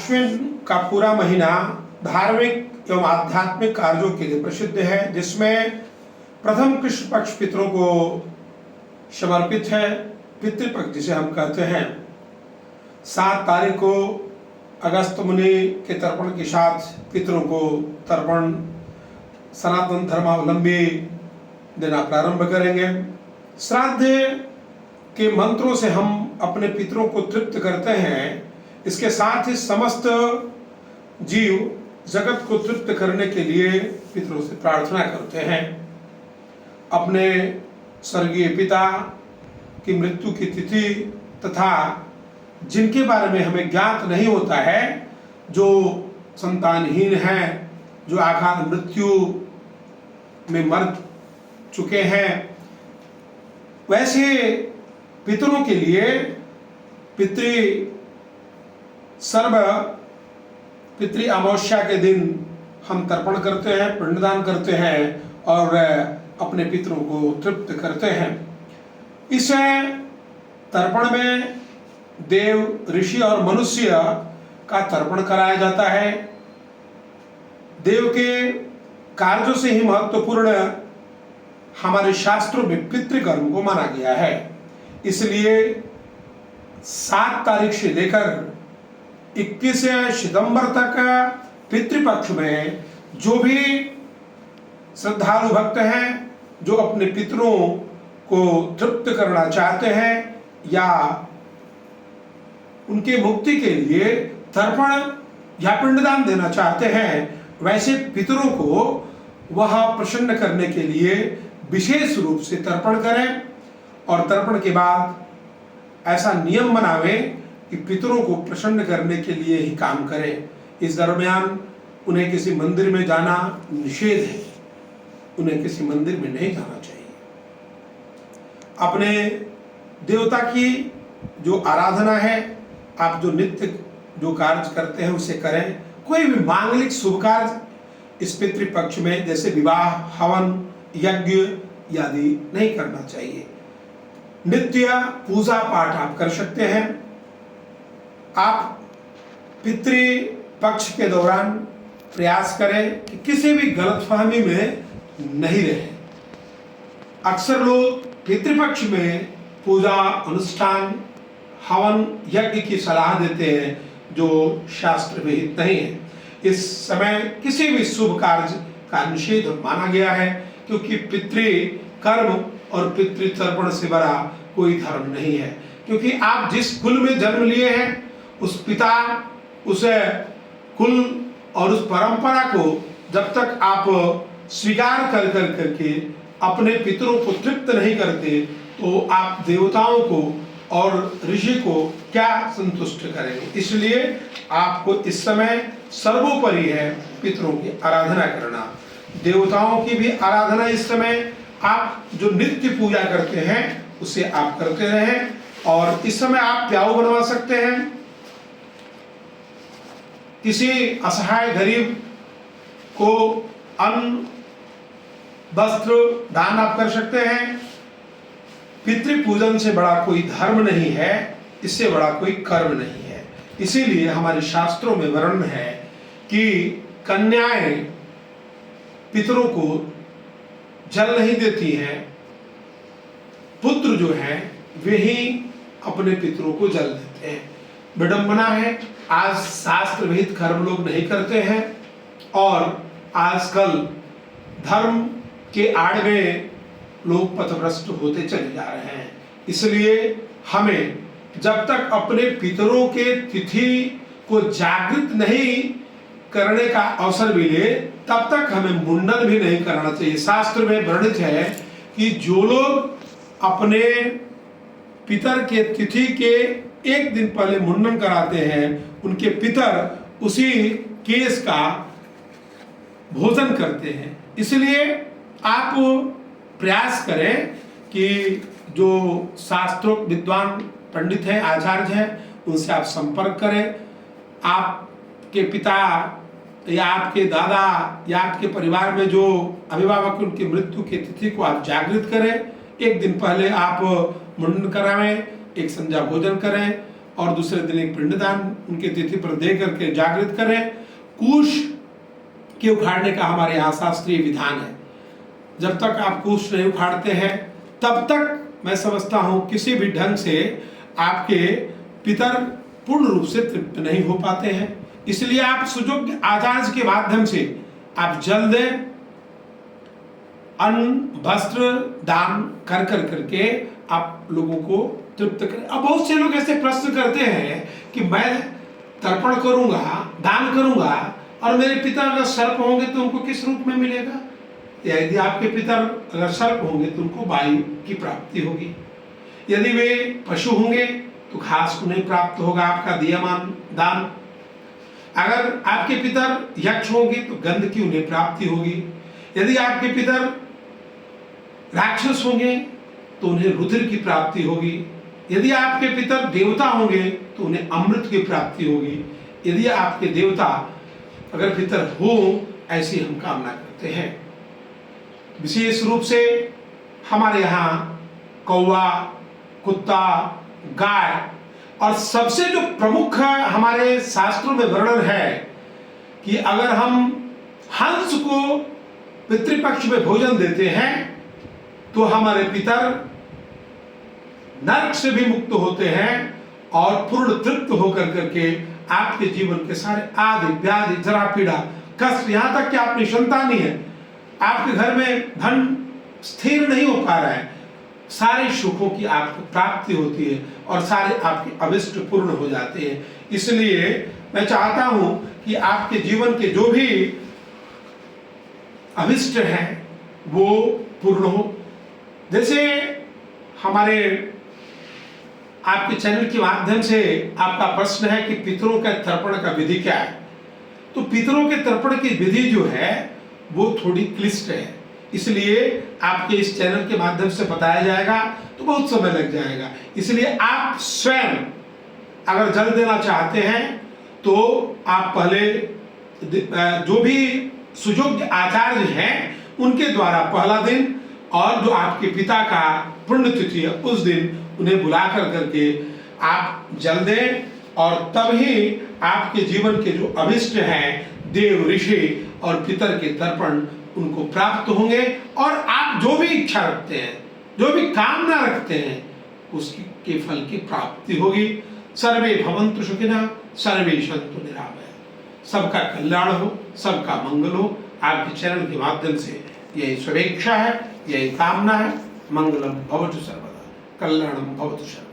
आश्विन का पूरा महीना धार्मिक एवं आध्यात्मिक कार्यों के लिए प्रसिद्ध है, जिसमें प्रथम कृष्ण पक्ष पितरों को समर्पित है। पितृपक्ष जिसे हम कहते हैं, 7 तारीख को अगस्त मुनि के तर्पण के साथ पितरों को तर्पण सनातन धर्मावलंबी देना प्रारंभ करेंगे। श्राद्ध के मंत्रों से हम अपने पितरों को तृप्त करते हैं। इसके साथ ही समस्त जीव जगत को तृप्त करने के लिए पितरों से प्रार्थना करते हैं। अपने स्वर्गीय पिता की मृत्यु की तिथि तथा जिनके बारे में हमें ज्ञात नहीं होता है, जो संतानहीन हैं, जो आघात मृत्यु में मर चुके हैं, वैसे पितरों के लिए पितृ अमावस्या के दिन हम तर्पण करते हैं, पिंडदान करते हैं और अपने पितरों को तृप्त करते हैं। इस तर्पण में देव, ऋषि और मनुष्य का तर्पण कराया जाता है। देव के कार्यों से ही महत्वपूर्ण हमारे शास्त्रों में पितृकर्म को माना गया है। इसलिए 7 तारीख से लेकर 21 सितंबर तक पितृपक्ष में जो भी श्रद्धालु भक्त हैं, जो अपने पितरों को तृप्त करना चाहते हैं या उनके मुक्ति के लिए तर्पण या पिंडदान देना चाहते हैं, वैसे पितरों को वह प्रसन्न करने के लिए विशेष रूप से तर्पण करें और तर्पण के बाद ऐसा नियम बनावें कि पितरों को प्रसन्न करने के लिए ही काम करें। इस दरमियान उन्हें किसी मंदिर में जाना निषेध है, उन्हें किसी मंदिर में नहीं जाना चाहिए। अपने देवता की जो आराधना है, आप जो नित्य जो कार्य करते हैं उसे करें। कोई भी मांगलिक शुभ कार्य इस पितृपक्ष में जैसे विवाह, हवन, यज्ञ आदि नहीं करना चाहिए। नित्य पूजा पाठ आप कर सकते हैं। आप पितृपक्ष के दौरान प्रयास करें कि किसी भी गलतफहमी में नहीं रहे। अक्सर लोग पितृपक्ष में पूजा, अनुष्ठान, हवन, यज्ञ की सलाह देते हैं जो शास्त्र विहित नहीं है। इस समय किसी भी शुभ कार्य का निषेध माना गया है, क्योंकि पितृ कर्म और पितृ तर्पण से बड़ा कोई धर्म नहीं है। क्योंकि आप जिस कुल में जन्म लिए हैं, उस पिता, उस कुल और उस परंपरा को जब तक आप स्वीकार कर करके अपने पितरों को तृप्त नहीं करते, तो आप देवताओं को और ऋषि को क्या संतुष्ट करेंगे। इसलिए आपको इस समय सर्वोपरि है पितरों की आराधना करना। देवताओं की भी आराधना इस समय आप जो नित्य पूजा करते हैं उसे आप करते रहें। और इस समय आप प्याऊ बनवा सकते हैं, किसी असहाय गरीब को अन्न, वस्त्र दान आप कर सकते हैं। पितृ पूजन से बड़ा कोई धर्म नहीं है, इससे बड़ा कोई कर्म नहीं है। इसीलिए हमारे शास्त्रों में वर्णन है कि कन्याएं पितरों को जल नहीं देती हैं, पुत्र जो हैं वे ही अपने पितरों को जल देते हैं। विडंबना है, आज शास्त्र विहित कर्म लोग नहीं करते हैं और आजकल धर्म के आड़ में लोग पथभ्रष्ट होते चले जा रहे हैं। इसलिए हमें जब तक अपने पितरों के तिथि को जागृत नहीं करने का अवसर मिले, तब तक हमें मुंडन भी नहीं करना चाहिए। शास्त्र में वर्णित है कि जो लोग अपने पितर के तिथि के 1 दिन पहले मुंडन कराते हैं, उनके पितर उसी केश का भोजन करते हैं। इसलिए आप प्रयास करें कि जो शास्त्रोक्त विद्वान पंडित हैं, आचार्य हैं, उनसे आप संपर्क करें। आपके पिता या आपके दादा या आपके परिवार में जो अभिभावक उनकी मृत्यु की तिथि को आप जागृत करें। 1 दिन पहले आप मुंडन करावें, एक संध्या भोजन करें और दूसरे दिन एक पिंडदान उनके तिथि पर दे करके जागृत करें। कूश के उखाड़ने का हमारे यहाँ शास्त्रीय विधान है। जब तक आप कूश नहीं उखाड़ते हैं तब तक मैं समझता हूँ किसी भी ढंग से आपके पितर पूर्ण रूप से तृप्त नहीं हो पाते हैं। इसलिए आप सुयोग्य आचार्य के माध्यम से आप जल दें, अन्न वस्त्र दान कर करके आप लोगों को तृप्त करें। अब बहुत से लोग ऐसे प्रश्न करते हैं कि मैं तर्पण करूंगा, दान करूंगा और मेरे पिता अगर सर्प होंगे तो उनको किस रूप में मिलेगा? यदि आपके पिता अगर सर्प होंगे तो उनको वायु की प्राप्ति होगी, यदि वे पशु होंगे तो घास उन्हें प्राप्त होगा, आपका दीयमान दान। अगर आपके पितर यक्ष होंगे तो गंध की उन्हें प्राप्ति होगी, यदि आपके पितर राक्षस होंगे तो उन्हें रुधिर की प्राप्ति होगी, यदि आपके पितर देवता होंगे तो उन्हें अमृत की प्राप्ति होगी, यदि आपके देवता अगर पितर हो, ऐसी हम कामना करते हैं। विशेष रूप से हमारे यहाँ कौवा, कुत्ता, गाय और सबसे जो प्रमुख हमारे शास्त्रों में वर्णन है कि अगर हम हंस को पितृपक्ष में भोजन देते हैं तो हमारे पितर नरक से भी मुक्त होते हैं और पूर्ण तृप्त होकर करके आपके जीवन के सारे आदि व्याधि जरा पीड़ा कष्ट, यहाँ तक कि आपकी संतान ही है, आपके घर में धन स्थिर नहीं हो पा रहा है, सारे सुखों की आपको प्राप्ति होती है और सारे आपके अभिष्ट पूर्ण हो जाते हैं। इसलिए मैं चाहता हूं कि आपके जीवन के जो भी अभिष्ट हैं वो पूर्ण हो। जैसे हमारे आपके चैनल के माध्यम से आपका प्रश्न है कि पितरों के तर्पण का विधि क्या है, तो पितरों के तर्पण की विधि जो है वो थोड़ी क्लिष्ट है, इसलिए आपके इस चैनल के माध्यम से बताया जाएगा तो बहुत समय लग जाएगा। इसलिए आप स्वयं अगर जल देना चाहते हैं तो आप पहले जो भी सुयोग्य आचार्य हैं उनके द्वारा पहला दिन और जो आपके पिता का पुण्यतिथि है उस दिन उन्हें बुला कर करके आप जल दें और तब ही आपके जीवन के जो अभिष्ट हैं देव ऋषि और पितर के तर्पण उनको प्राप्त होंगे और आप जो भी इच्छा रखते हैं, जो भी कामना रखते हैं, उसकी के फल की प्राप्ति होगी। सर्वे भवन्तु सुखिनः, सर्वे सन्तु निरामयाः। सबका कल्याण हो, सबका मंगल हो। आपके चैनल के माध्यम से यही शुभेच्छा है, यही कामना है। मंगलम भवतु सर्वदा, कल्याणम भवतु सर्वदा।